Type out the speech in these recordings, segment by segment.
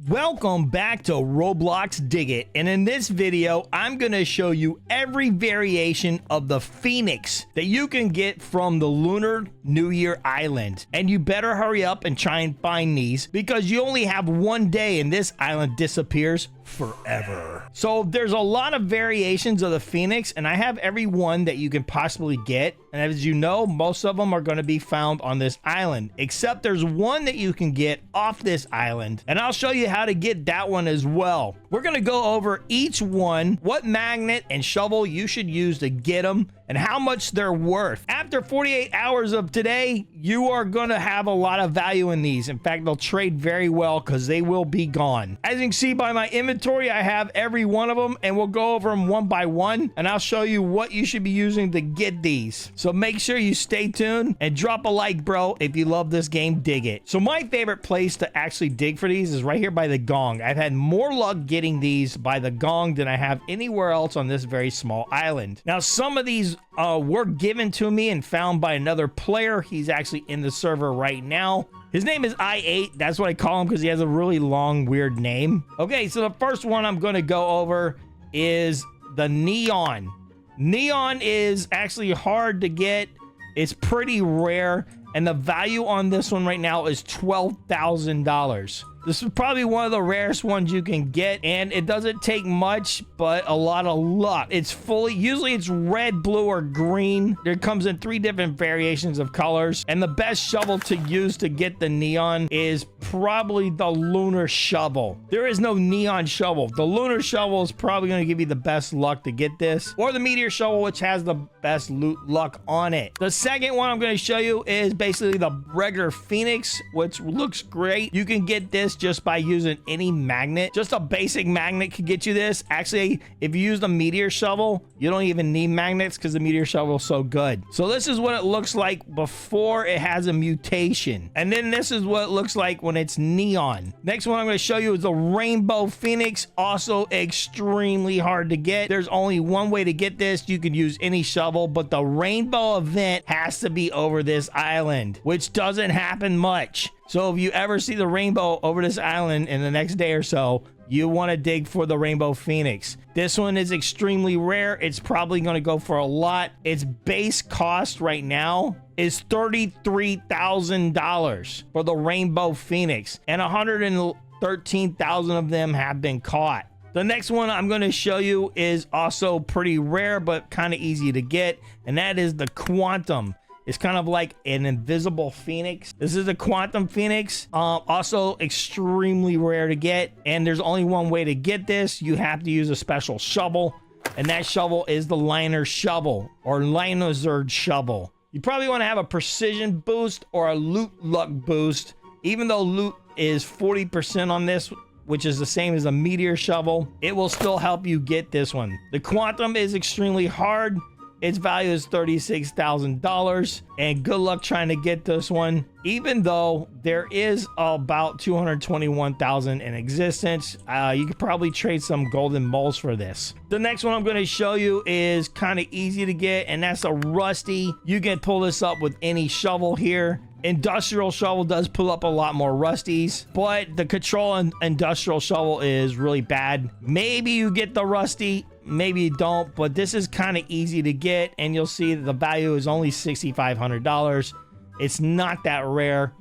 Welcome back to Roblox Dig It, and in this video I'm going to show you every variation of the Phoenix that you can get from the Lunar New Year Island. And you better hurry up and try and find these because you only have one day and this island disappears forever. So there's a lot of variations of the Phoenix, and I have every one that you can possibly get. And as you know, most of them are going to be found on this island, except there's one that you can get off this island, and I'll show you how to get that one as well. We're going to go over each one, what magnet and shovel you should use to get them, and how much they're worth. After 48 hours of today, you are going to have a lot of value in these. In fact, they'll trade very well because they will be gone. As you can see by my inventory, I have every one of them, and we'll go over them one by one, and I'll show you what you should be using to get these. So make sure you stay tuned and drop a like, bro, if you love this game. Dig it. So my favorite place to actually dig for these is right here by the gong. I've had more luck getting these by the gong than I have anywhere else on this very small island. Now, some of these were given to me and found by another player. He's actually in the server right now. His name is I8. That's what I call him because he has a really long, weird name. Okay, so the first one I'm going to go over is the neon. Neon is actually hard to get. It's pretty rare, and the value on this one right now is $12,000. This is probably one of the rarest ones you can get, and it doesn't take much, but a lot of luck. It's fully, usually it's red, blue, or green. It comes in 3 different variations of colors, and the best shovel to use to get the neon is probably the lunar shovel. There is no neon shovel. The lunar shovel is probably going to give you the best luck to get this, or the meteor shovel, which has the best luck on it. The second one I'm going to show you is basically the regular Phoenix, which looks great. You can get this just by using any magnet. Just a basic magnet could get you this. Actually, if you use the meteor shovel, you don't even need magnets because the meteor shovel is so good. So this is what it looks like before it has a mutation, and then this is what it looks like when it's neon. Next one I'm going to show you is the Rainbow Phoenix, also extremely hard to get. There's only one way to get this. You can use any shovel, but the rainbow event has to be over this island, which doesn't happen much. So if you ever see the rainbow over this island in the next day or so, you want to dig for the Rainbow Phoenix. This one is extremely rare. It's probably going to go for a lot. Its base cost right now is $33,000 for the Rainbow Phoenix, and 113,000 of them have been caught. The next one I'm going to show you is also pretty rare, but kind of easy to get, and that is the Quantum. It's kind of like an invisible Phoenix. This is a Quantum Phoenix. Also extremely rare to get. And there's only one way to get this. You have to use a special shovel. And that shovel is the liner shovel or linosaur shovel. You probably want to have a precision boost or a loot luck boost. Even though loot is 40% on this, which is the same as a meteor shovel, it will still help you get this one. The Quantum is extremely hard. Its value is $36,000, and good luck trying to get this one, even though there is about 221,000 in existence. You could probably trade some golden moles for this. The next one I'm going to show you is kind of easy to get, and that's a rusty. You can pull this up with any shovel here. Industrial shovel does pull up a lot more rusties, but the control and industrial shovel is really bad. Maybe you get the rusty, maybe you don't, but this is kind of easy to get, and you'll see that the value is only $6,500. It's not that rare.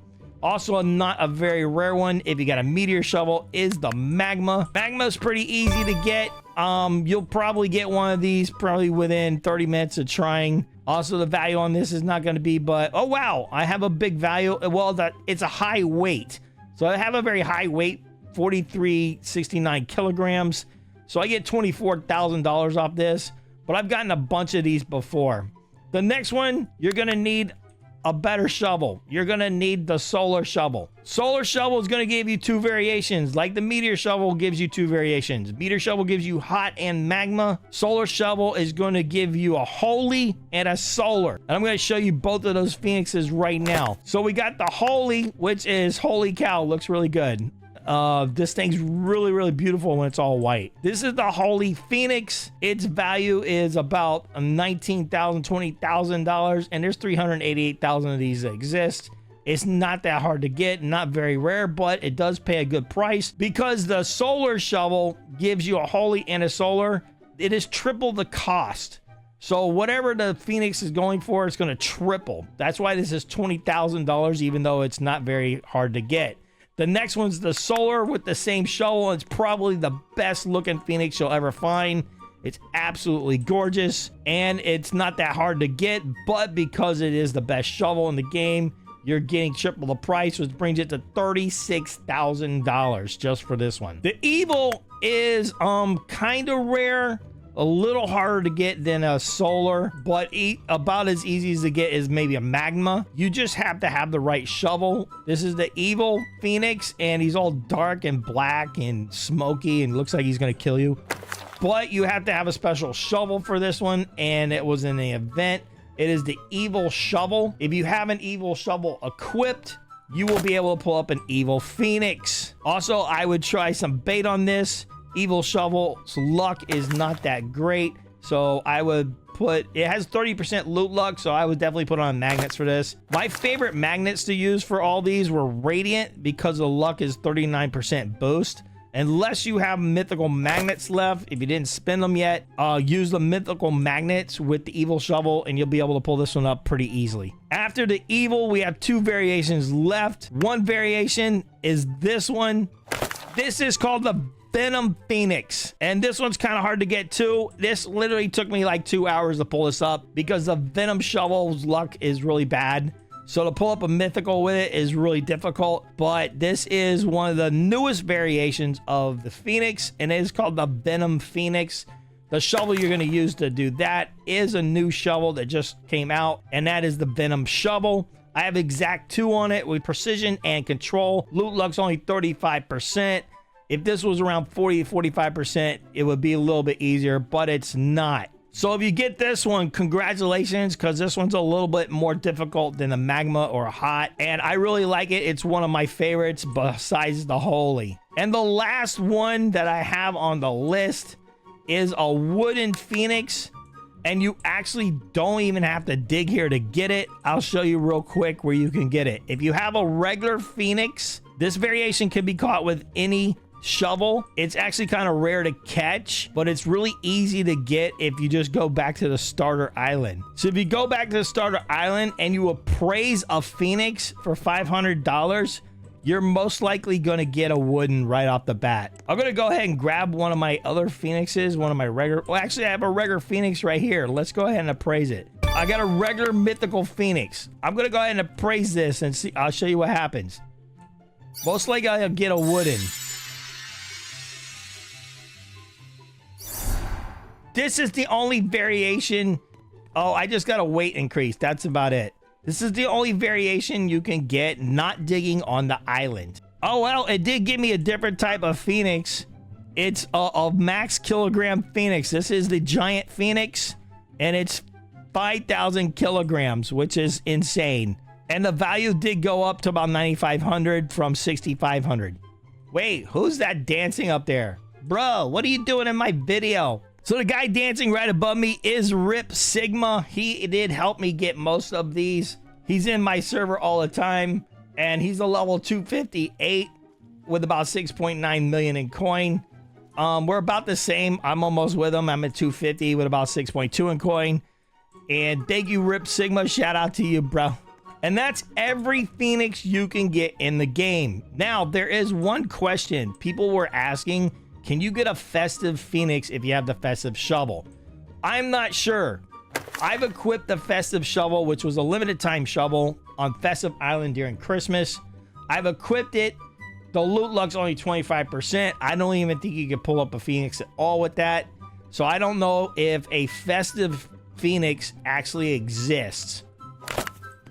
Also, not a very rare one, if you got a meteor shovel, is the Magma. Magma is pretty easy to get. You'll probably get one of these probably within 30 minutes of trying. Also, the value on this is not going to be, but oh wow, I have a big value. Well, it's a high weight, so I have a very high weight, 4369 kilograms. So I get $24,000 off this, but I've gotten a bunch of these before. The next one, you're going to need a better shovel. You're going to need the solar shovel. Solar shovel is going to give you 2 variations, like the meteor shovel gives you 2 variations. Meteor shovel gives you hot and magma. Solar shovel is going to give you a holy and a solar. And I'm going to show you both of those Phoenixes right now. So we got the holy, which is holy cow, looks really good. This thing's really, really beautiful when it's all white. This is the Holy Phoenix. Its value is about $19,000, $20,000, and there's 388,000 of these that exist. It's not that hard to get, not very rare, but it does pay a good price because the solar shovel gives you a holy and a solar. It is triple the cost. So whatever the Phoenix is going for, it's going to triple. That's why this is $20,000, even though it's not very hard to get. The next one's the solar with the same shovel. It's probably the best looking Phoenix you'll ever find. It's absolutely gorgeous, and it's not that hard to get, but because it is the best shovel in the game, you're getting triple the price, which brings it to $36,000 just for this one. The evil is kind of rare, a little harder to get than a solar, but about as easy as to get is maybe a magma. You just have to have the right shovel. This is the evil Phoenix, and he's all dark and black and smoky and looks like he's gonna kill you. But you have to have a special shovel for this one, and it was in the event. It is the evil shovel. If you have an evil shovel equipped, you will be able to pull up an evil Phoenix. Also, I would try some bait on this. Evil shovel's luck is not that great, so I would put, it has 30% loot luck, so I would definitely put on magnets for this. My favorite magnets to use for all these were Radiant, because the luck is 39% boost. Unless you have mythical magnets left, if you didn't spend them yet, use the mythical magnets with the evil shovel and you'll be able to pull this one up pretty easily. After the evil, we have two variations left. One variation is this one. This is called the Venom Phoenix, and this one's kind of hard to get too. This literally took me like 2 hours to pull this up because the Venom shovel's luck is really bad. So to pull up a mythical with it is really difficult, but this is one of the newest variations of the Phoenix, and it is called the Venom Phoenix. The shovel you're going to use to do that is a new shovel that just came out, and that is the Venom shovel. I have exact 2 on it with precision and control. Loot luck's only 35%. If this was around 40 to 45%, it would be a little bit easier, but it's not. So if you get this one, congratulations, because this one's a little bit more difficult than a magma or a hot, and I really like it. It's one of my favorites besides the holy. And the last one that I have on the list is a wooden Phoenix, and you actually don't even have to dig here to get it. I'll show you real quick where you can get it. If you have a regular Phoenix, this variation can be caught with any shovel. It's actually kind of rare to catch, but it's really easy to get if you just go back to the starter island. So if you go back to the starter island and you appraise a Phoenix for $500, you're most likely going to get a wooden right off the bat. I'm going to go ahead and grab one of my other Phoenixes, one of my regular, well, actually I have a regular Phoenix right here. Let's go ahead and appraise it. I got a regular mythical Phoenix. I'm going to go ahead and appraise this and see. I'll show you what happens. Most likely I'll get a wooden. This is the only variation. Oh, I just got a weight increase. That's about it. This is the only variation you can get not digging on the island. Oh, well, it did give me a different type of Phoenix. It's a max kilogram Phoenix. This is the giant Phoenix, and it's 5,000 kilograms, which is insane. And the value did go up to about 9,500 from 6,500. Wait, who's that dancing up there? Bro, what are you doing in my video? So the guy dancing right above me is Rip Sigma. He did help me get most of these. He's in my server all the time, and he's a level 258 with about 6.9 million in coin. We're about the same. I'm almost with him. I'm at 250 with about 6.2 in coin. And thank you, Rip Sigma. Shout out to you, bro. And that's every Phoenix you can get in the game. Now, there is one question people were asking. Can you get a festive Phoenix if you have the festive shovel? I'm not sure. I've equipped the festive shovel, which was a limited time shovel on Festive Island during Christmas. I've equipped it. The loot luck's only 25%. I don't even think you can pull up a Phoenix at all with that. So I don't know if a festive Phoenix actually exists.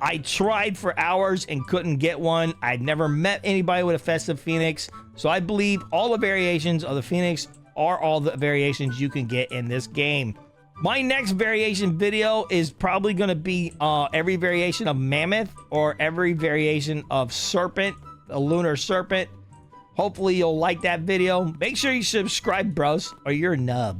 I tried for hours and couldn't get one. I'd never met anybody with a festive Phoenix. So I believe all the variations of the Phoenix are all the variations you can get in this game. My next variation video is probably going to be every variation of Mammoth or every variation of Serpent, a lunar serpent. Hopefully you'll like that video. Make sure you subscribe, bros, or you're a nub.